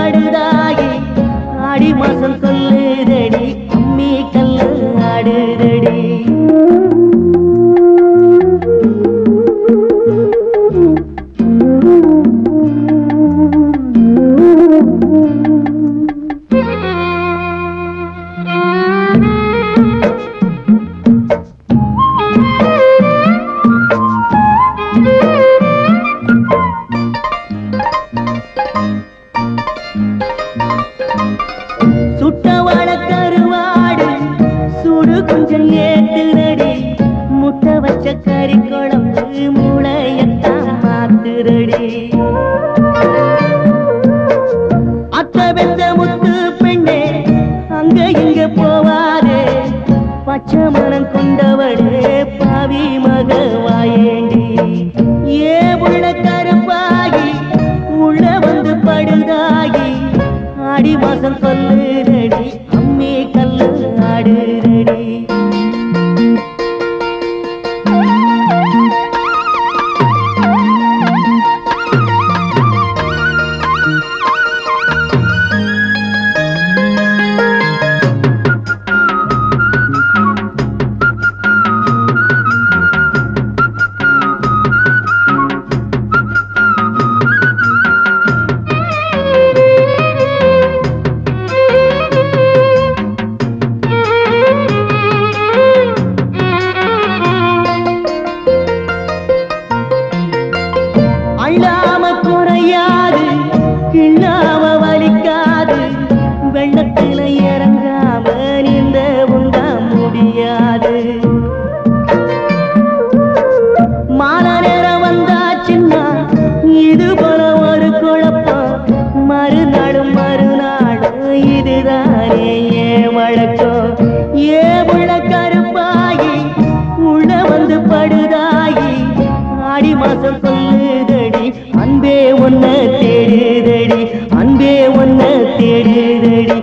படுதாகி ஆடி மாசம் கொல்லுதடி அம்மி கல்லு ஆடுதடி சுட்டவாழ கருவாடு சுடு கொஞ்சம் ஏத்துரடி முட்டை வச்ச கறி குழம்பு மூளையத்தான் மாத்துரடி அத்தை பெத்த முத்து பெண்ணே அங்க இங்க போவாரே பச்சை மனம் கொண்டவளே பாவி மக வாயேண்டி ஏ உள்ள கருப்பாகி உள்ள வந்து படுதாகி ஆடி மாசம் கொல்லுதடி அம்மி கல்லு ஆடுதடி அள்ளாம குறையாது கிள்ளாம வலிக்காது வெள்ளத்தில இறங்காம நீந்த உண்ட முடியாது மாலை நேரம் வந்தாச்சுன்னா இது போல ஒரு குழப்பம் மறுநாளும் இதுதானே ஏன் வழக்கம் ஏ உள்ள கருப்பாகி உள்ள வந்து படுதாகி ஆடி மாசம் கொல்லுதடி அன்பே ஒன்ன தேடுதடி அன்பே ஒன்ன தேடுதடி